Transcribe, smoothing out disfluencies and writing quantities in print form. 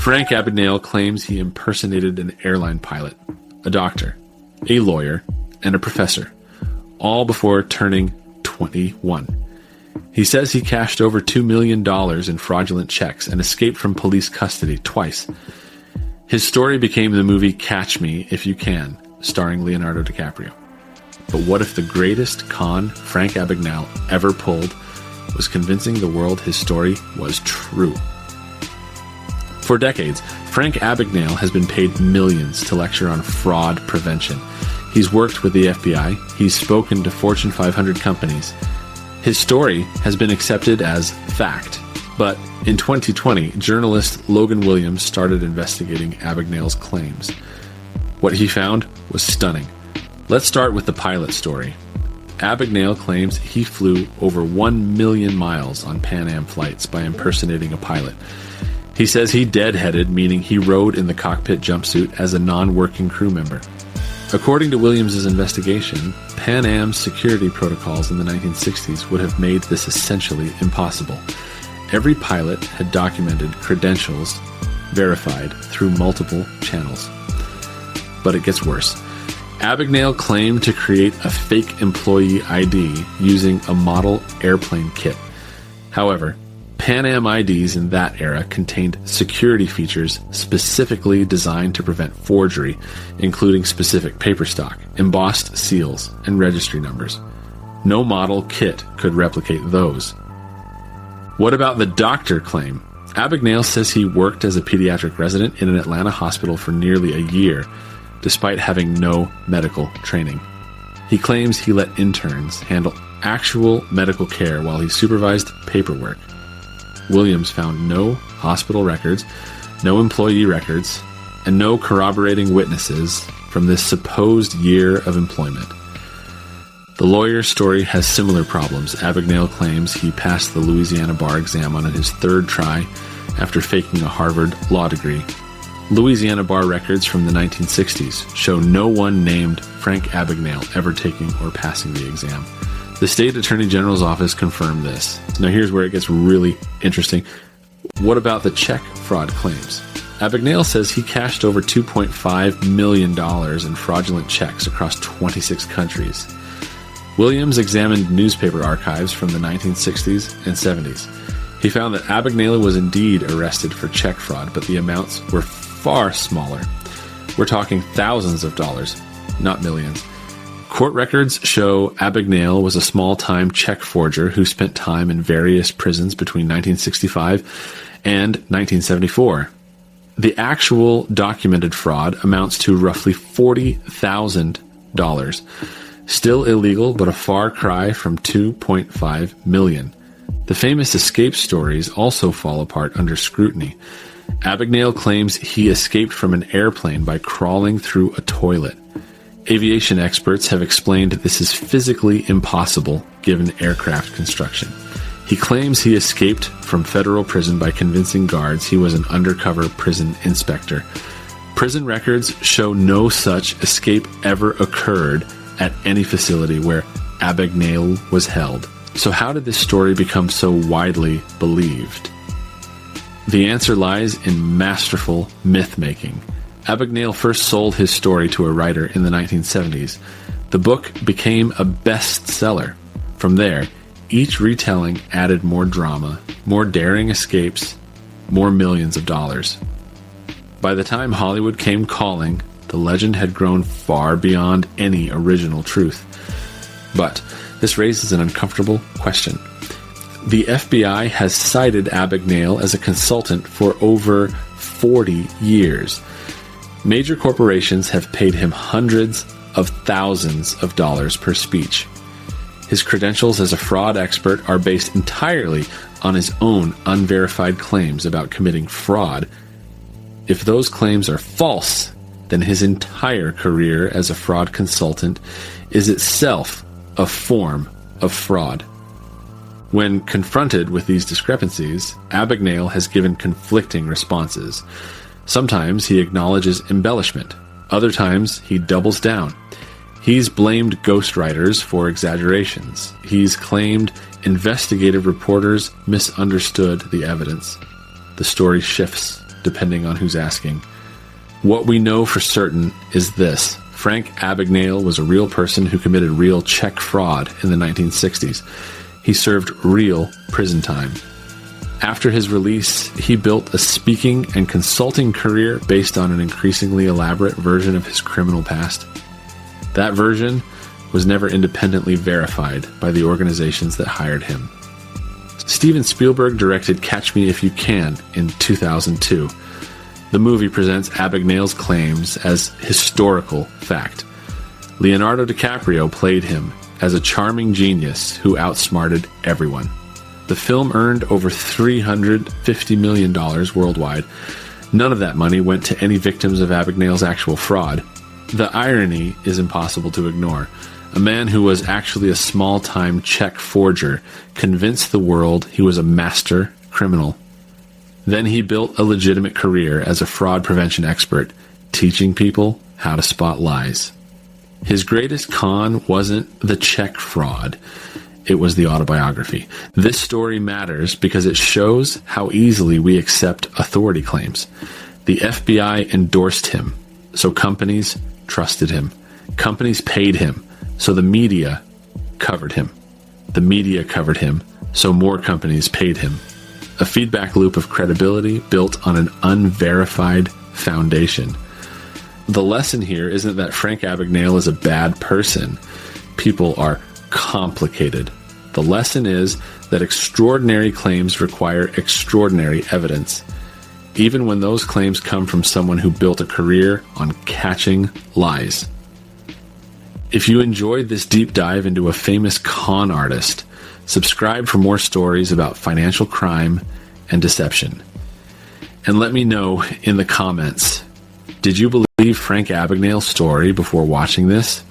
Frank Abagnale claims he impersonated an airline pilot, a doctor, a lawyer, and a professor, all before turning 21. He says he cashed over $2 million in fraudulent checks and escaped from police custody twice. His story became the movie Catch Me If You Can, starring Leonardo DiCaprio. But what if the greatest con Frank Abagnale ever pulled was convincing the world his story was true? For decades, Frank Abagnale has been paid millions to lecture on fraud prevention. He's worked with the FBI. He's spoken to Fortune 500 companies. His story has been accepted as fact. But in 2020, journalist Logan Williams started investigating Abagnale's claims. What he found was stunning. Let's start with the pilot story. Abagnale claims he flew over 1 million miles on Pan Am flights by impersonating a pilot. He says he deadheaded, meaning he rode in the cockpit jumpsuit as a non-working crew member. According to Williams' investigation, Pan Am's security protocols in the 1960s would have made this essentially impossible. Every pilot had documented credentials verified through multiple channels. But it gets worse. Abagnale claimed to create a fake employee ID using a model airplane kit. However, Pan Am IDs in that era contained security features specifically designed to prevent forgery, including specific paper stock, embossed seals, and registry numbers. No model kit could replicate those. What about the doctor claim? Abagnale says he worked as a pediatric resident in an Atlanta hospital for nearly a year, despite having no medical training. He claims he let interns handle actual medical care while he supervised paperwork. Williams found no hospital records, no employee records, and no corroborating witnesses from this supposed year of employment. The lawyer's story has similar problems. Abagnale claims he passed the Louisiana bar exam on his third try after faking a Harvard law degree. Louisiana bar records from the 1960s show no one named Frank Abagnale ever taking or passing the exam. The state attorney general's office confirmed this. Now here's where it gets really interesting. What about the check fraud claims? Abagnale says he cashed over $2.5 million in fraudulent checks across 26 countries. Williams examined newspaper archives from the 1960s and 70s. He found that Abagnale was indeed arrested for check fraud, but the amounts were far smaller. We're talking thousands of dollars, not millions. Court records show Abagnale was a small-time check forger who spent time in various prisons between 1965 and 1974. The actual documented fraud amounts to roughly $40,000. Still illegal, but a far cry from $2.5 million. The famous escape stories also fall apart under scrutiny. Abagnale claims he escaped from an airplane by crawling through a toilet. Aviation experts have explained this is physically impossible given aircraft construction. He claims he escaped from federal prison by convincing guards he was an undercover prison inspector. Prison records show no such escape ever occurred at any facility where Abagnale was held. So how did this story become so widely believed? The answer lies in masterful myth-making. Abagnale first sold his story to a writer in the 1970s. The book became a bestseller. From there, each retelling added more drama, more daring escapes, more millions of dollars. By the time Hollywood came calling, the legend had grown far beyond any original truth. But this raises an uncomfortable question. The FBI has cited Abagnale as a consultant for over 40 years. Major corporations have paid him hundreds of thousands of dollars per speech. His credentials as a fraud expert are based entirely on his own unverified claims about committing fraud. If those claims are false, then his entire career as a fraud consultant is itself a form of fraud. When confronted with these discrepancies, Abagnale has given conflicting responses. Sometimes he acknowledges embellishment. Other times he doubles down. He's blamed ghostwriters for exaggerations. He's claimed investigative reporters misunderstood the evidence. The story shifts depending on who's asking. What we know for certain is this. Frank Abagnale was a real person who committed real check fraud in the 1960s. He served real prison time. After his release, he built a speaking and consulting career based on an increasingly elaborate version of his criminal past. That version was never independently verified by the organizations that hired him. Steven Spielberg directed Catch Me If You Can in 2002. The movie presents Abagnale's claims as historical fact. Leonardo DiCaprio played him as a charming genius who outsmarted everyone. The film earned over $350 million worldwide. None of that money went to any victims of Abagnale's actual fraud. The irony is impossible to ignore. A man who was actually a small-time check forger convinced the world he was a master criminal. Then he built a legitimate career as a fraud prevention expert, teaching people how to spot lies. His greatest con wasn't the check fraud. It was the autobiography. This story matters because it shows how easily we accept authority claims. The FBI endorsed him, so companies trusted him. Companies paid him, so the media covered him. The media covered him, so more companies paid him. A feedback loop of credibility built on an unverified foundation. The lesson here isn't that Frank Abagnale is a bad person. People are complicated. The lesson is that extraordinary claims require extraordinary evidence, even when those claims come from someone who built a career on catching lies. If you enjoyed this deep dive into a famous con artist, subscribe for more stories about financial crime and deception. And let me know in the comments, did you believe Frank Abagnale's story before watching this?